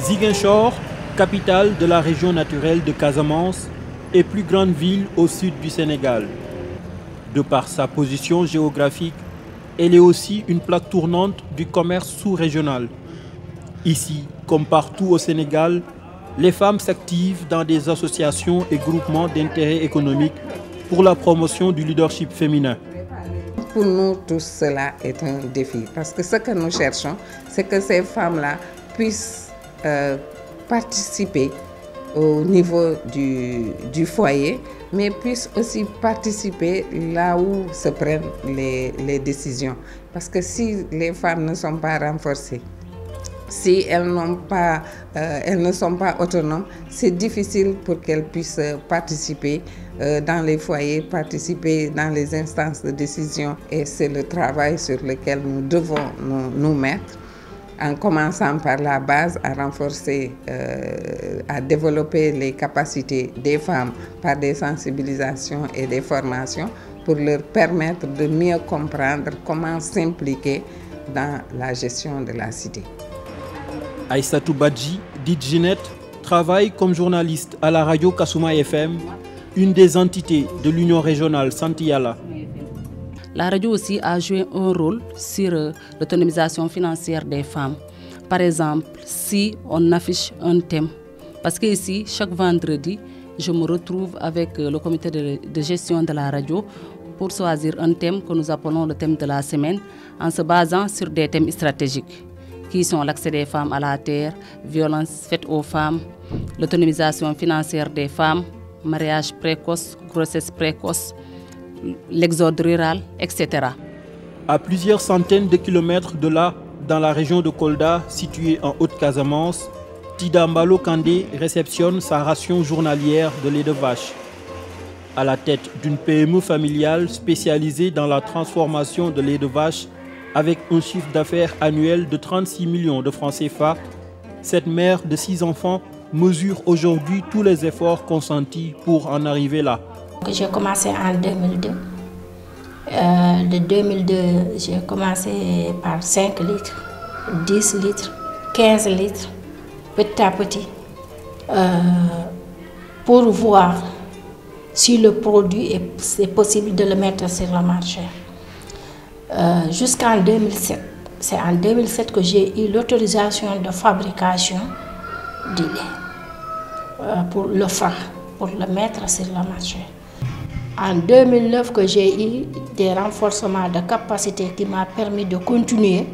Ziguinchor, capitale de la région naturelle de Casamance et plus grande ville au sud du Sénégal. De par sa position géographique, elle est aussi une plaque tournante du commerce sous-régional. Ici, comme partout au Sénégal, les femmes s'activent dans des associations et groupements d'intérêt économique pour la promotion du leadership féminin. Pour nous tous, cela est un défi parce que ce que nous cherchons, c'est que ces femmes-là puissent participer au niveau du foyer, mais puissent aussi participer là où se prennent les décisions. Parce que si les femmes ne sont pas renforcées, si elles ne sont pas autonomes, c'est difficile pour qu'elles puissent participer dans les foyers, participer dans les instances de décision. Et c'est le travail sur lequel nous devons nous mettre, en commençant par la base, à renforcer, à développer les capacités des femmes par des sensibilisations et des formations pour leur permettre de mieux comprendre comment s'impliquer dans la gestion de la cité. Aïssatou Badji, dite Ginette, travaille comme journaliste à la radio Kassouma FM, une des entités de l'Union régionale Santiyala. La radio aussi a joué un rôle sur l'autonomisation financière des femmes. Par exemple, si on affiche un thème, parce que ici, chaque vendredi, je me retrouve avec le comité de gestion de la radio pour choisir un thème que nous appelons le thème de la semaine, en se basant sur des thèmes stratégiques, qui sont l'accès des femmes à la terre, violences faites aux femmes, l'autonomisation financière des femmes, mariage précoce, grossesse précoce, l'exode rural, etc. À plusieurs centaines de kilomètres de là, dans la région de Kolda, située en Haute-Casamance, Tida Mbalo Kandé réceptionne sa ration journalière de lait de vache. À la tête d'une PME familiale spécialisée dans la transformation de lait de vache, avec un chiffre d'affaires annuel de 36 millions de francs CFA, cette mère de 6 enfants mesure aujourd'hui tous les efforts consentis pour en arriver là. J'ai commencé en 2002. De 2002, j'ai commencé par 5 litres, 10 litres, 15 litres, petit à petit, pour voir si le produit est possible de le mettre sur le marché. Jusqu'en 2007. C'est en 2007 que j'ai eu l'autorisation de fabrication du lait pour le faire, pour le mettre sur le marché. En 2009 que j'ai eu des renforcements de capacité qui m'a permis de continuer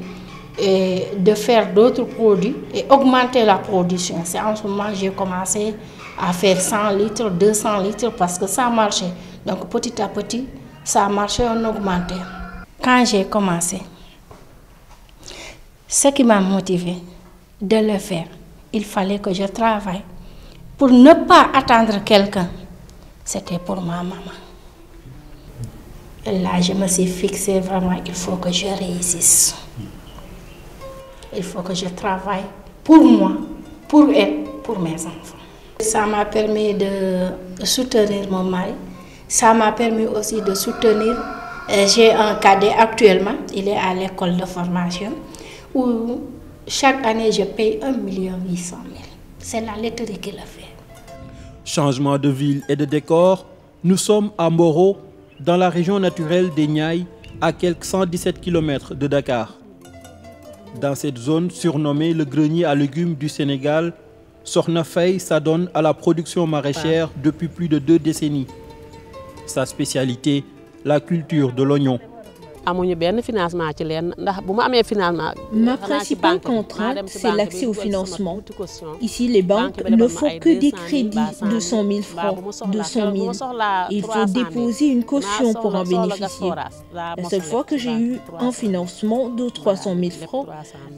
et de faire d'autres produits et augmenter la production. C'est en ce moment que j'ai commencé à faire 100 litres, 200 litres parce que ça marchait. Donc petit à petit, ça marchait, on augmentait. Quand j'ai commencé, ce qui m'a motivé de le faire, il fallait que je travaille. Pour ne pas attendre quelqu'un, c'était pour ma maman. Et là, je me suis fixé vraiment, il faut que je réussisse. Il faut que je travaille pour moi, pour elle, pour mes enfants. Ça m'a permis de soutenir mon mari. Ça m'a permis aussi de soutenir. J'ai un cadet actuellement, il est à l'école de formation, où chaque année je paye 1 800 000. C'est la laiterie qui le fait. Changement de ville et de décor, nous sommes à Mboro, dans la région naturelle des Niayes, à quelques 117 km de Dakar. Dans cette zone surnommée le grenier à légumes du Sénégal, Sokhna Faye s'adonne à la production maraîchère depuis plus de 2 décennies. Sa spécialité, la culture de l'oignon. Ma principale contrainte, c'est l'accès au financement. Ici, les banques ne font que des crédits de 100 000 francs, 200 000. Il faut déposer une caution pour en bénéficier. La seule fois que j'ai eu un financement de 300 000 francs,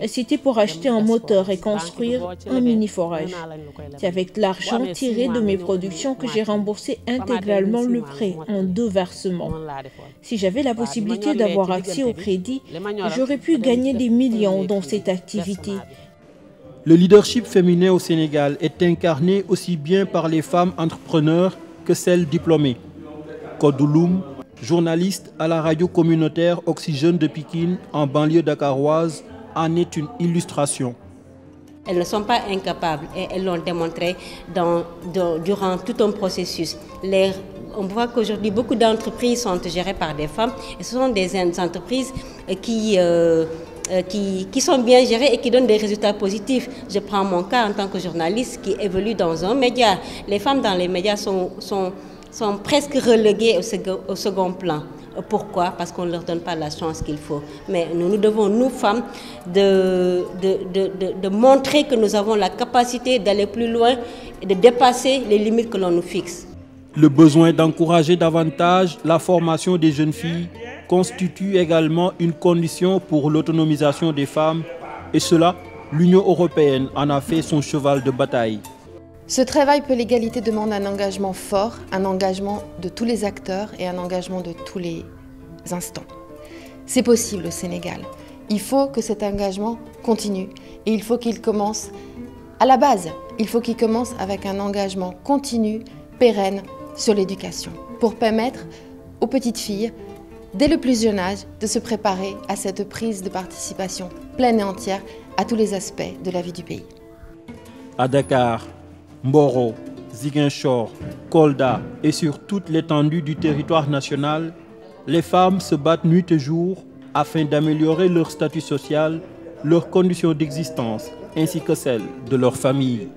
c'était pour acheter un moteur et construire un mini-forage. C'est avec l'argent tiré de mes productions que j'ai remboursé intégralement le prêt en 2 versements. Si j'avais la possibilité d'avoir accès au crédit, j'aurais pu gagner des millions dans cette activité. Le leadership féminin au Sénégal est incarné aussi bien par les femmes entrepreneurs que celles diplômées. Kodouloum, journaliste à la radio communautaire Oxygène de Pikine en banlieue dakaroise, en est une illustration. Elles ne sont pas incapables et elles l'ont démontré durant tout un processus. On voit qu'aujourd'hui, beaucoup d'entreprises sont gérées par des femmes et ce sont des entreprises qui sont bien gérées et qui donnent des résultats positifs. Je prends mon cas en tant que journaliste qui évolue dans un média. Les femmes dans les médias sont presque reléguées au second plan. Pourquoi? Parce qu'on ne leur donne pas la chance qu'il faut. Mais nous devons, nous femmes, de montrer que nous avons la capacité d'aller plus loin et de dépasser les limites que l'on nous fixe. Le besoin d'encourager davantage la formation des jeunes filles constitue également une condition pour l'autonomisation des femmes et cela, l'Union européenne en a fait son cheval de bataille. Ce travail pour l'égalité demande un engagement fort, un engagement de tous les acteurs et un engagement de tous les instants. C'est possible au Sénégal. Il faut que cet engagement continue et il faut qu'il commence à la base. Il faut qu'il commence avec un engagement continu, pérenne sur l'éducation pour permettre aux petites filles, dès le plus jeune âge, de se préparer à cette prise de participation pleine et entière à tous les aspects de la vie du pays. À Dakar, Mboro, Ziguinchor, Kolda et sur toute l'étendue du territoire national, les femmes se battent nuit et jour afin d'améliorer leur statut social, leurs conditions d'existence ainsi que celles de leur famille.